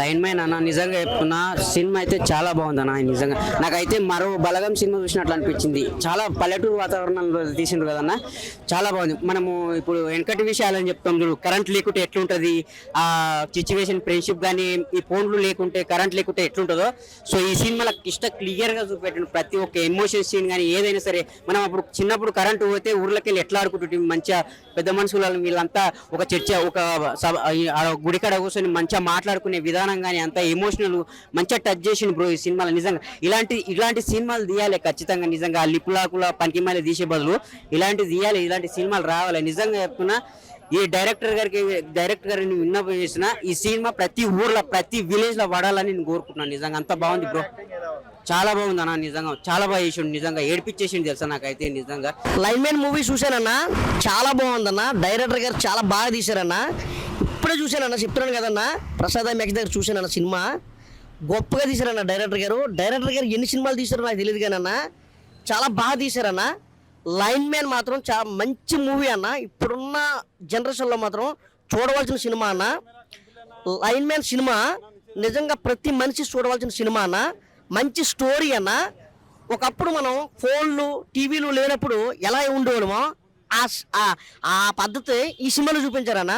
Line man అన్న నిజంగా చెప్తున్నా సినిమా అయితే చాలా బాగుంది అన్న నిజంగా నాకైతే మరో బలగం సినిమా చూసినట్లు అనిపించింది. చాలా పల్లెటూరు వాతావరణంలో తీసిండ్రు కదన్న, చాలా బాగుంది. మనము ఇప్పుడు వెనకటి విషయాలని చెప్తాం చూడు, కరెంట్ లేకుంటే ఎట్లుంటుంది ఆ సిచ్యువేషన్, ఫ్రెండ్షిప్ కానీ ఈ ఫోన్లు లేకుంటే కరెంట్ లేకుంటే ఎట్లుంటుందో సో ఈ సినిమాలో క్లియర్గా చూపెట్టిన ప్రతి ఒక్క ఎమోషన్ సీన్ కానీ ఏదైనా సరే. మనం అప్పుడు చిన్నప్పుడు కరెంటు పోతే ఊర్లోకి వెళ్ళి ఎట్లా ఆడుకుంటుంటే మంచిగా పెద్ద మనుషులు వీళ్ళంతా ఒక చర్చ ఒక గుడికాడ కూర్చొని మంచిగా మాట్లాడుకునే విధానం కానీ అంత ఎమోషనల్ మంచిగా టచ్ చేసిండు బ్రో ఈ సినిమాలో. నిజంగా ఇలాంటి సినిమాలు తీయాలి ఖచ్చితంగా. నిజంగా లిపులాకుల పనికిమాలి తీసే బదులు ఇలాంటివి తీయాలి, ఇలాంటి సినిమాలు రావాలి. నిజంగా చెప్తున్నా ఈ డైరెక్టర్ గారిని విన్నపం చేసిన ఈ సినిమా ప్రతి ఊర్లో ప్రతి విలేజ్ లో పడాలని నేను కోరుకుంటున్నాను. నిజంగా అంత బాగుంది బ్రో, చాలా బాగుంది అన్న. నిజంగా చాలా బాగా చేసిండు, నిజంగా ఏడిపించేసిండు తెలుసా నాకైతే. నిజంగా లైన్ మ్యాన్ మూవీ చూశానన్నా, చాలా బాగుందన్న. డైరెక్టర్ గారు చాలా బాగా తీశారన్న. ఇప్పుడే చూశానన్న, చెప్తున్నాను కదన్నా, ప్రసాద్ మ్యాక్స్ దగ్గర చూశానన్న. సినిమా గొప్పగా తీశారన్న డైరెక్టర్ గారు ఎన్ని సినిమాలు తీశారో నాకు తెలియదు కానీ అన్న చాలా బాగా తీశారన్న. లైన్ మ్యాన్ మాత్రం చాలా మంచి మూవీ అన్న. ఇప్పుడున్న జనరేషన్లో మాత్రం చూడవలసిన సినిమా అన్న. లైన్ మ్యాన్ సినిమా నిజంగా ప్రతి మనిషి చూడవలసిన సినిమా అన్న. మంచి స్టోరీ అన్న. ఒకప్పుడు మనం ఫోన్లు టీవీలు లేనప్పుడు ఎలా ఉండేవాళ్ళమో ఆ పద్ధతి ఈ సినిమాలో చూపించారన్న.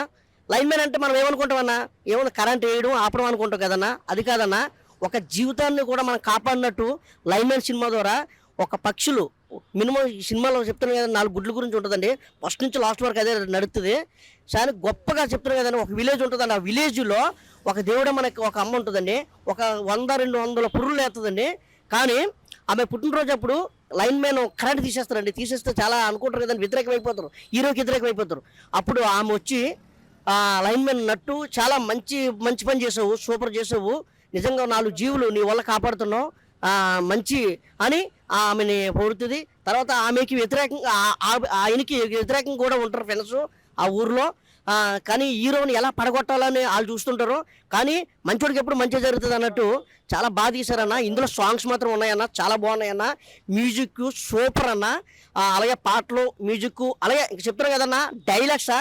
లైన్ మ్యాన్ అంటే మనం ఏమనుకుంటామన్నా, ఏమన్నా కరెంట్ వేయడం ఆపడం అనుకుంటాం కదన్నా. అది కాదన్నా, ఒక జీవితాన్ని కూడా మనం కాపాడినట్టు లైన్ మ్యాన్ సినిమా ద్వారా ఒక పక్షులు మినిమం ఈ సినిమాలో చెప్తున్నాను కదా 4 గుడ్ల గురించి ఉంటుందండి. ఫస్ట్ నుంచి లాస్ట్ వరకు అదే నడుస్తుంది. చాలా గొప్పగా చెప్తున్నాను కదండి. ఒక విలేజ్ ఉంటుందండి, ఆ విలేజ్లో ఒక దేవుడు మనకి ఒక అమ్మ ఉంటుందండి. ఒక 100-200 పుర్రులు వేస్తుందండి. కానీ ఆమె పుట్టినరోజు అప్పుడు లైన్ మ్యాన్ కరెంట్ తీసేస్తారండి. తీసేస్తే చాలా అనుకుంటారు కదండి, వ్యతిరేకమైపోతారు, హీరోకి వ్యతిరేకమైపోతారు. అప్పుడు ఆమె వచ్చి లైన్ మ్యాన్ నట్టు చాలా మంచి పని చేసావు, సూపర్ చేసావు, నిజంగా 4 జీవులు నీ వల్ల కాపాడుతున్నావు మంచి అని ఆమెని పొడుతుంది. తర్వాత ఆమెకి వ్యతిరేకంగా ఆయనకి వ్యతిరేకంగా కూడా ఉంటారు ఫ్రెండ్స్ ఆ ఊర్లో. కానీ హీరోని ఎలా పడగొట్టాలని వాళ్ళు చూస్తుంటారు. కానీ మంచోడికి ఎప్పుడు మంచి జరుగుతుంది అన్నట్టు చాలా బాగా తీశారన్న. ఇందులో సాంగ్స్ మాత్రం ఉన్నాయన్న, చాలా బాగున్నాయన్న. మ్యూజిక్ సూపర్ అన్న. అలాగే పాటలు, మ్యూజిక్, అలాగే చెప్తారు కదన్నా డైలాగ్స్,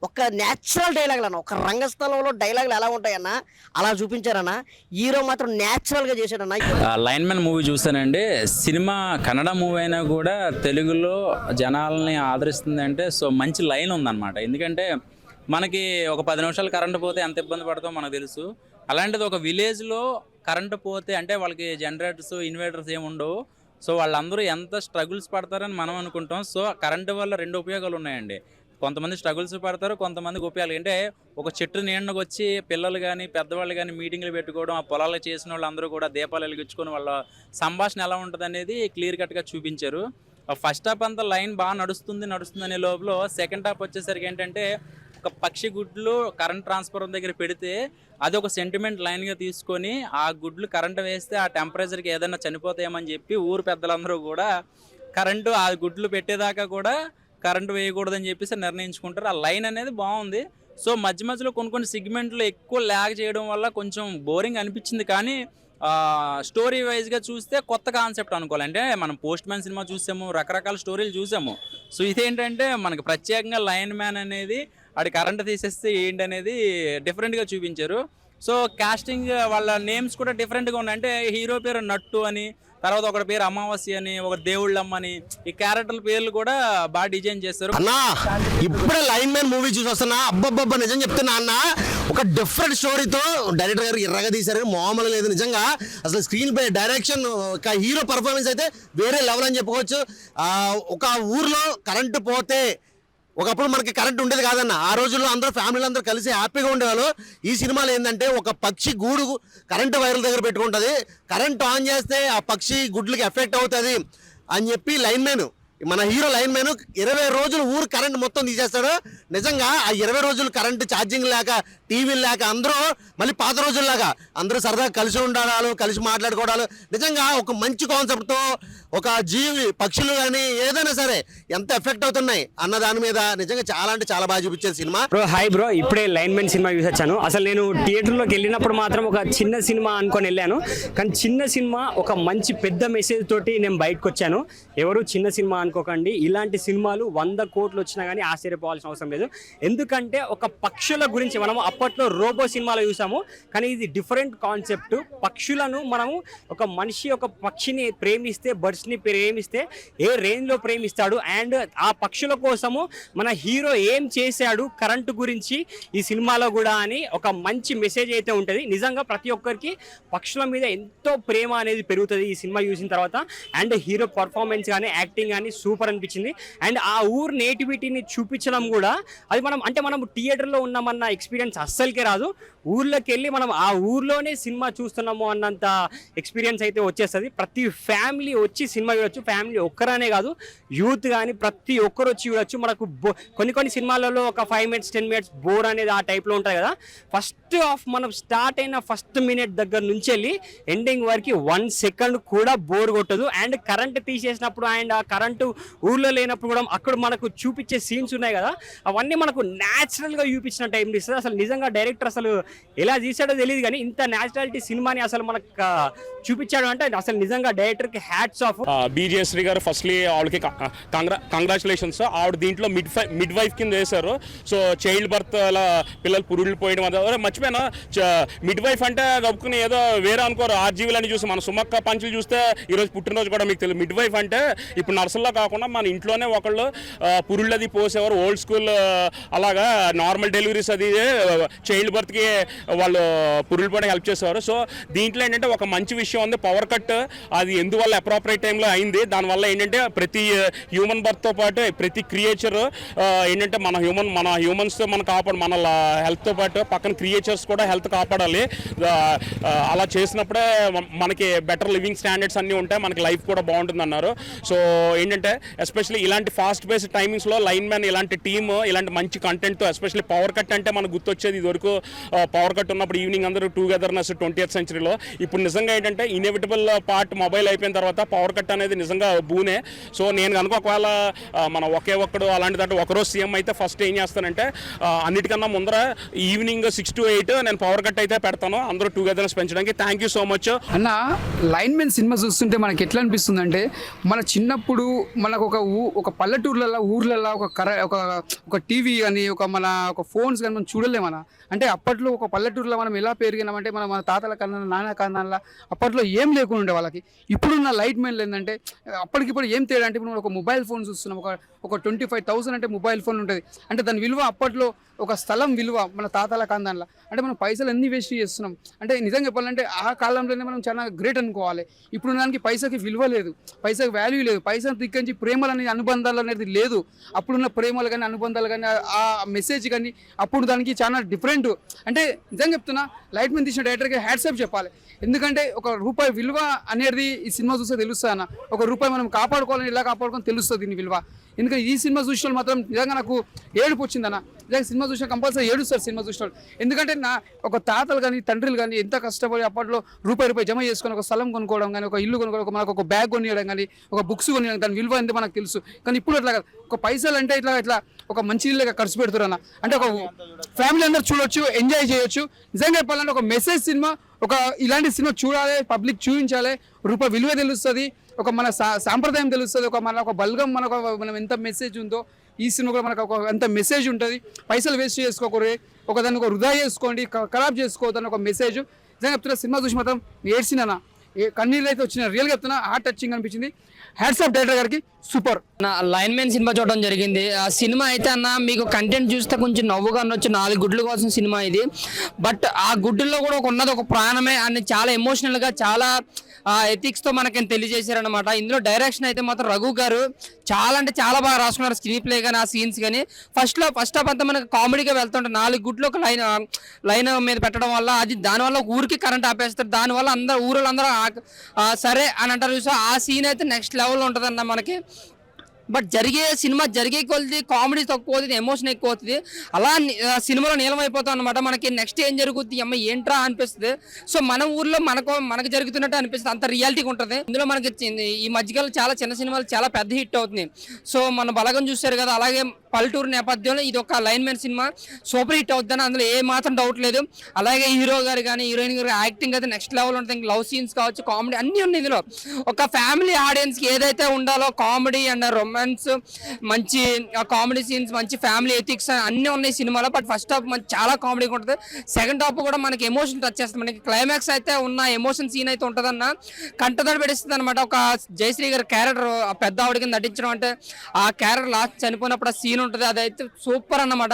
ఒక న్యాచురల్ డైలాగులు అన్న. ఒక రంగస్థలంలో డైలాగులు ఎలా ఉంటాయన్న అలా చూపించారన్న. హీరో మాత్రం న్యాచురల్గా చేశాడన్న. లైన్ మ్యాన్ మూవీ చూసానండి. సినిమా కన్నడ మూవీ అయినా కూడా తెలుగులో జనాలని ఆదరిస్తుందంటే సో మంచి లైన్ ఉందన్నమాట. ఎందుకంటే మనకి ఒక 10 నిమిషాలు కరెంటు పోతే ఎంత ఇబ్బంది పడతామో మనకు తెలుసు. అలాంటిది ఒక విలేజ్లో కరెంటు పోతే అంటే వాళ్ళకి జనరేటర్స్, ఇన్వర్టర్స్ ఏమి ఉండవు. సో వాళ్ళందరూ ఎంత స్ట్రగుల్స్ పడతారని మనం అనుకుంటాం. సో కరెంటు వల్ల 2 ఉపయోగాలు ఉన్నాయండి. కొంతమంది స్ట్రగుల్స్ పడతారు, కొంతమందికి ఉపయోగాలు. అంటే ఒక చెట్టు నీడకు వచ్చి పిల్లలు కానీ పెద్దవాళ్ళు కానీ మీటింగ్లు పెట్టుకోవడం, ఆ పొలాలు చేసిన వాళ్ళందరూ కూడా దీపాలు వెలిగించుకొని వాళ్ళ సంభాషణ ఎలా ఉంటుంది అనేది క్లియర్ కట్గా చూపించారు. ఫస్ట్ హాఫ్ అంతా లైన్ బాగా నడుస్తుంది అనే లోపల సెకండ్ హాఫ్ వచ్చేసరికి ఏంటంటే ఒక పక్షి గుడ్లు కరెంట్ ట్రాన్స్ఫార్మర్ దగ్గర పెడితే అది ఒక సెంటిమెంట్ లైన్గా తీసుకొని ఆ గుడ్లు కరెంటు వేస్తే ఆ టెంపరేచర్కి ఏదైనా చనిపోతాయేమని చెప్పి ఊరు పెద్దలందరూ కూడా కరెంటు ఆ గుడ్లు పెట్టేదాకా కూడా కరెంటు వేయకూడదని చెప్పేసి నిర్ణయించుకుంటారు. ఆ లైన్ అనేది బాగుంది. సో మధ్యలో కొన్ని సెగ్మెంట్లు ఎక్కువ ల్యాగ్ చేయడం వల్ల కొంచెం బోరింగ్ అనిపించింది. కానీ స్టోరీ వైజ్గా చూస్తే కొత్త కాన్సెప్ట్ అనుకోవాలి. అంటే మనం పోస్ట్ మ్యాన్ సినిమా చూసాము, రకరకాల స్టోరీలు చూసాము. సో ఇదేంటంటే మనకి ప్రత్యేకంగా లైన్ మ్యాన్ అనేది ఆడి కరెంటు తీసేస్తే ఏంటనేది డిఫరెంట్గా చూపించారు. సో కాస్టింగ్ వాళ్ళ నేమ్స్ కూడా డిఫరెంట్గా ఉన్నాయి. అంటే హీరో పేరు నట్టు అని, తర్వాత ఒకటి పేరు అమావాస్య అని, ఒక దేవుళ్ళమ్మ అని, ఈ క్యారెక్టర్ల పేర్లు కూడా బాగా డిజైన్ చేస్తారు. అన్నా ఇప్పుడే లైన్ మ్యాన్ మూవీ చూసి వస్తున్నా, అబ్బబ్బబ్బా నిజం చెప్తున్నా అన్న. ఒక డిఫరెంట్ స్టోరీతో డైరెక్టర్ గారు ఎర్రగా తీశారు, మామూలు లేదు నిజంగా. అసలు స్క్రీన్ పై డైరెక్షన్, హీరో పర్ఫార్మెన్స్ అయితే వేరే లెవెల్ అని చెప్పుకోవచ్చు. ఒక ఊర్లో కరెంటు పోతే, ఒకప్పుడు మనకి కరెంట్ ఉండేది కాదన్న. ఆ రోజుల్లో అందరూ ఫ్యామిలీలు అందరూ కలిసి హ్యాపీగా ఉండేవాళ్ళు. ఈ సినిమాలో ఏంటంటే ఒక పక్షి గూడు కరెంటు వైర్ల దగ్గర పెట్టుకుంటుంది. కరెంట్ ఆన్ చేస్తే ఆ పక్షి గుడ్లకి ఎఫెక్ట్ అవుతుంది అని చెప్పి లైన్ మ్యాన్, మన హీరో లైన్ మ్యాన్ 20 రోజులు ఊరు కరెంట్ మొత్తం తీసేస్తాడు. నిజంగా ఆ 20 రోజులు కరెంటు ఛార్జింగ్ లేక, టీవీలు లేక అందరూ మళ్ళీ పాత రోజుల్లాగా అందరూ సరదాగా కలిసి ఉండాలి, కలిసి మాట్లాడుకోవడాలు. నిజంగా ఒక మంచి కాన్సెప్ట్తో ఒక జీవి పక్షులు కానీ ఏదైనా సరే ఎంత ఎఫెక్ట్ అవుతున్నాయి అన్న దాని మీద నిజంగా చాలా అంటే చాలా బాగా చూపించేది సినిమా. బ్రో హాయ్ బ్రో, ఇప్పుడే లైన్ మ్యాన్ సినిమా చూసి వచ్చాను. అసలు నేను థియేటర్లోకి వెళ్ళినప్పుడు మాత్రం ఒక చిన్న సినిమా అనుకొని వెళ్ళాను. కానీ చిన్న సినిమా ఒక మంచి పెద్ద మెసేజ్ తోటి నేను బయటకు వచ్చాను. ఎవరు చిన్న సినిమా అనుకోకండి, ఇలాంటి సినిమాలు 100 కోట్లు వచ్చినా కానీ ఆశ్చర్యపోవాల్సిన అవసరం లేదు. ఎందుకంటే ఒక పక్షుల గురించి మనం అప్పట్లో రోబో సినిమాలో చూసాము, కానీ ఇది డిఫరెంట్ కాన్సెప్ట్. పక్షులను మనము ఒక మనిషి ఒక పక్షిని ప్రేమిస్తే, బర్డ్స్ని ప్రేమిస్తే ఏ రేంజ్లో ప్రేమిస్తాడు, అండ్ ఆ పక్షుల కోసము మన హీరో ఏం చేశాడు కరెంటు గురించి ఈ సినిమాలో కూడా అని ఒక మంచి మెసేజ్ అయితే ఉంటుంది. నిజంగా ప్రతి ఒక్కరికి పక్షుల మీద ఎంతో ప్రేమ అనేది పెరుగుతుంది ఈ సినిమా చూసిన తర్వాత. అండ్ హీరో పర్ఫార్మెన్స్ కానీ యాక్టింగ్ కానీ సూపర్ అనిపించింది. అండ్ ఆ ఊరు నేటివిటీని చూపించడం కూడా అది మనం థియేటర్లో ఉన్నామన్న ఎక్స్పీరియన్స్ అస్సలకే రాదు. ఊర్లోకి వెళ్ళి మనం ఆ ఊర్లోనే సినిమా చూస్తున్నాము అన్నంత ఎక్స్పీరియన్స్ అయితే వచ్చేస్తుంది. ప్రతి ఫ్యామిలీ వచ్చి సినిమా చూడొచ్చు. ఫ్యామిలీ ఒక్కరనే కాదు, యూత్ కానీ ప్రతి ఒక్కరు వచ్చి చూడొచ్చు. మనకు కొన్ని సినిమాలలో ఒక 5 minutes 10 minutes బోర్ అనేది ఆ టైప్లో ఉంటుంది కదా. ఫస్ట్ హాఫ్ మనం స్టార్ట్ అయిన ఫస్ట్ మినిట్ దగ్గర నుంచి వెళ్ళి ఎండింగ్ వరకు 1 second కూడా బోర్ కొట్టదు. అండ్ కరెంట్ తీసేసినప్పుడు అండ్ ఆ కరెంటు ఊర్లో లేనప్పుడు కూడా అక్కడ మనకు చూపించే సీన్స్ ఉన్నాయి కదా, అవన్నీ మనకు న్యాచురల్గా చూపించినట్టు అనిపిస్తుంది. అసలు నిజంగా డైరెక్టర్ అసలు ఎలా తీసాడో తెలియదు, కానీ ఇంత న్యాచురాలిటీ సినిమాని అసలు మనకు చూపించాడు అంటే అసలు నిజంగా డైరెక్టర్కి హ్యాట్స్ ఆఫ్. బీజేశ్రీ గారు ఫస్ట్లీ ఆవిడకి కంగ్రాచులేషన్స్. ఆవిడ దీంట్లో మిడ్ వైఫ్ కింద వేశారు. సో చైల్డ్ బర్త్ అలా పిల్లలు పురుళ్ళు పోయడం అదే మర్చిపోయినా. మిడ్ వైఫ్ అంటే గొప్పకుని ఏదో వేరే అనుకోరు. ఆర్జీవీలని చూసి మన సుమక్క పంచులు చూస్తే ఈరోజు పుట్టినరోజు కూడా మీకు తెలియదు. మిడ్ వైఫ్ అంటే ఇప్పుడు నర్సుల్లో కాకుండా మన ఇంట్లోనే ఒకళ్ళు పురుళ్ళు అది పోసేవారు. ఓల్డ్ స్కూల్ అలాగా నార్మల్ డెలివరీస్ అది చైల్డ్ బర్త్కి వాళ్ళు పురుళ్ళు పోయడానికి హెల్ప్ చేసేవారు. సో దీంట్లో ఏంటంటే ఒక మంచి విషయం ఉంది. పవర్ కట్ అది ఎందువల్ల అప్రాపరేట్ టైంలో అయింది. దానివల్ల ఏంటంటే ప్రతి హ్యూమన్ బర్త్తో పాటు ప్రతి క్రియేచర్ ఏంటంటే మన హ్యూమన్స్తో మనం మన హెల్త్తో పాటు పక్కన క్రియేచర్స్ కూడా హెల్త్ కాపాడాలి. అలా చేసినప్పుడే మనకి బెటర్ లివింగ్ స్టాండర్డ్స్ అన్నీ ఉంటాయి, మనకి లైఫ్ కూడా బాగుంటుంది అన్నారు. సో ఏంటంటే ఎస్పెషల్లీ ఇలాంటి ఫాస్ట్ బేస్డ్ టైమింగ్స్లో లైన్ మ్యాన్ ఇలాంటి టీమ్ ఇలాంటి మంచి కంటెంట్తో, ఎస్పెషల్లీ పవర్ కట్ అంటే మనకు గుర్తొచ్చేది ఇదివరకు పవర్ కట్ ఉన్నప్పుడు ఈవినింగ్ అందరూ టుగెదర్నెస్ 20th centuryలో. ఇప్పుడు నిజంగా ఏంటంటే ఇన్ఎవిటబుల్ పార్ట్ మొబైల్ అయిపోయిన తర్వాత పవర్ కట్ అనేది నిజంగా బూనే. సో నేను కనుక ఒకవేళ మన ఒకే ఒక్కడు అలాంటి దాంట్లో ఒకరోజు సీఎం అయితే ఫస్ట్ ఏం చేస్తానంటే అన్నిటికన్నా ముందర ఈవినింగ్ 6 to 8 నేను పవర్ కట్ అయితే పెడతాను, అందరూ టుగెదర్నెస్ పెంచడానికి. థ్యాంక్ యూ సో మచ్ అన్న. లైన్ మెన్ సినిమా చూస్తుంటే మనకి ఎట్లా అనిపిస్తుంది అంటే మన చిన్నప్పుడు మనకు ఒక పల్లెటూర్లలో ఊర్లలో ఒక టీవీ కానీ ఒక ఫోన్స్ కానీ మనం చూడలేమన్నా. అంటే అప్పట్లో ఒక పల్లెటూరులో మనం ఎలా పెరిగినామంటే మన తాతల కన్నా నాన్న కన్నా అప్పట్లో ఏం లేకుండా వాళ్ళకి. ఇప్పుడున్న లైట్ మెన్లు ఏంటంటే అప్పటికిప్పుడు ఏం తేడా అంటే ఇప్పుడు ఒక మొబైల్ ఫోన్ చూస్తున్నాం. ఒక 25,000 అంటే మొబైల్ ఫోన్ ఉంటుంది. అంటే దాని విలువ అప్పట్లో ఒక స్థలం విలువ మన తాతల కాందాన్లో. అంటే మనం పైసలు ఎన్ని వేస్ట్ చేస్తున్నాం అంటే నిజంగా చెప్పాలంటే ఆ కాలంలోనే మనం చాలా గ్రేట్ అనుకోవాలి. ఇప్పుడు దానికి పైసకి విలువ లేదు, పైసకి వాల్యూ లేదు. పైసలు తిక్కించి ప్రేమలు అనేది అనుబంధాలు అనేది లేదు. అప్పుడున్న ప్రేమలు కానీ అనుబంధాలు కానీ ఆ మెసేజ్ కానీ అప్పుడు దానికి చాలా డిఫరెంట్. అంటే నిజంగా చెప్తున్నా, లైట్ మెన్ తీసిన డైరెక్టర్కి హ్యాట్సాప్ చెప్పాలి. ఎందుకంటే ఒక రూపాయి విలువ అనేది ఈ సినిమా చూస్తే తెలుస్తుంది అన్న. ఒక రూపాయి మనం కాపాడుకోవాలని ఎలా కాపాడుకోవాలని తెలుస్తుంది దీని విలువ. ఎందుకంటే ఈ సినిమా చూసిన మాత్రం నిజంగా నాకు ఏడుపు వచ్చిందన్న. నిజంగా సినిమా చూసిన కంపల్సరీ ఏడుస్తారు సినిమా చూసిన. ఎందుకంటే ఒక తాతలు కానీ తండ్రులు కానీ ఎంత కష్టపడి అప్పట్లో రూపాయి జమ చేసుకొని ఒక స్థలం కొనుక్కోవడం కానీ, ఒక ఇల్లు కొనుక్కోవడం, మనకు ఒక బ్యాగ్ కొనియడం కానీ, ఒక బుక్స్ కొనియడం, దాని విలువ ఎంత మనకు తెలుసు. కానీ ఇప్పుడు అట్లా కాదు. ఒక పైసలు అంటే ఇట్లా ఒక మంచి ఇల్లుగా ఖర్చు పెడుతున్నారు అన్న. అంటే ఒక ఫ్యామిలీ అందరూ చూడొచ్చు, ఎంజాయ్ చేయొచ్చు. నిజంగా చెప్పాలంటే ఒక మెసేజ్ సినిమా, ఇలాంటి సినిమా చూడాలి, పబ్లిక్ చూపించాలి. రూపాయి విలువ తెలుస్తుంది, మన సాంప్రదాయం తెలుస్తుంది, ఒక బల్గం మనం ఎంత మెసేజ్ ఉందో ఈ సినిమా కూడా మనకు ఎంత మెసేజ్ ఉంటుంది. పైసలు వేస్ట్ చేసుకోకూడదు, దాన్ని వృధా చేసుకోండి, ఖరాబ్ చేసుకోవద్దని ఒక మెసేజ్. నిజంగా చెప్తున్నా, సినిమా చూసి మాత్రం ఏడ్చినా, కన్నీళ్ళు అయితే వచ్చిన. రియల్గా చెప్తున్నా, హార్ట్ టచింగ్ అనిపించింది. హ్యాట్స్ ఆఫ్ డైరెక్టర్ గారికి, సూపర్. లైన్ మ్యాన్ సినిమా చూడడం జరిగింది. ఆ సినిమా అయితే అన్న మీకు కంటెంట్ చూస్తే కొంచెం నవ్వుగా అనొచ్చు. 4 గుడ్ల కోసం సినిమా ఇది. బట్ ఆ గుడ్డుల్లో కూడా ఉన్నది ఒక ప్రాణమే అని చాలా ఎమోషనల్గా, చాలా ఎథిక్స్తో మనకి తెలియజేశారనమాట. ఇందులో డైరెక్షన్ అయితే మాత్రం రఘు గారు చాలా అంటే చాలా బాగా రాసుకున్నారు. స్క్రీన్ ప్లే కానీ ఆ సీన్స్ కానీ ఫస్ట్ హాఫ్ అంతా మనకి కామెడీగా వెళ్తుంటారు. 4 గుడ్లు ఒక లైన్ మీద పెట్టడం వల్ల దానివల్ల ఊరికి కరెంట్ ఆపేస్తారు. దానివల్ల ఊళ్ళందరూ సరే అని అంటారు. చూసా ఆ సీన్ అయితే నెక్స్ట్ లెవెల్లో ఉంటుందన్న మనకి. బట్ సినిమా జరిగే కొద్ది కామెడీ తక్కువ అవుతుంది, ఎమోషన్ ఎక్కువ అవుతుంది. అలా సినిమాలో నీలమైపోతాం అనమాట. మనకి నెక్స్ట్ ఏం జరుగుతుంది, అమ్మ ఏంట్రా అనిపిస్తుంది. సో మన ఊర్లో మనకు జరుగుతున్నట్టు అనిపిస్తుంది, అంత రియాలిటీగా ఉంటుంది. ఇందులో మనకి ఈ మధ్యకాలం చాలా చిన్న సినిమాలు చాలా పెద్ద హిట్ అవుతుంది. సో మన బలగం చూశారు కదా, అలాగే పల్లెటూరు నేపథ్యంలో ఇది ఒక line man cinema super hit అవుతుందని అందులో ఏ మాత్రం డౌట్ లేదు. అలాగే హీరో గారు కానీ హీరోయిన్ గారు యాక్టింగ్ అయితే నెక్స్ట్ లెవెల్ ఉంటుంది. లవ్ సీన్స్ కావచ్చు, కామెడీ అన్నీ ఉన్నాయి ఇందులో. ఒక ఫ్యామిలీ ఆడియన్స్కి ఏదైతే ఉండాలో కామెడీ అండ్ రొమాన్స్, మంచి కామెడీ సీన్స్, మంచి ఫ్యామిలీ ఎథిక్స్ అన్నీ ఉన్నాయి సినిమాలో. బట్ ఫస్ట్ హాఫ్ మనకి చాలా కామెడీగా ఉంటుంది, సెకండ్ హాఫ్ కూడా మనకి ఎమోషన్ టచ్ చేస్తుంది. మనకి క్లైమాక్స్ అయితే ఉన్న ఎమోషన్ సీన్ అయితే ఉంటుందన్న కంటదడి పెడిస్తుంది అనమాట. ఒక జయశ్రీ గారి క్యారెక్టర్ ఆ పెద్ద ఆవిడకి నటించడం అంటే, ఆ క్యారెక్టర్ లాస్ట్ చనిపోయినప్పుడు ఆ సీన్ ఉంటుంది, అదైతే సూపర్ అన్నమాట.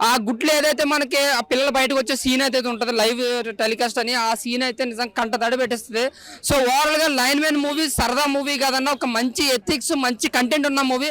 ఆ గుడ్లు ఏదైతే మనకి ఆ పిల్లలు బయటకు వచ్చే సీన్ అయితే ఉంటుంది లైవ్ టెలికాస్ట్ అని, ఆ సీన్ అయితే నిజంగా కంటదడి పెట్టేస్తుంది. సో ఓవరాల్ గా లైన్ మ్యాన్ మూవీ సరదా మూవీ కాదన్న, ఒక మంచి ఎథిక్స్ మంచి కంటెంట్ ఉన్న మూవీ.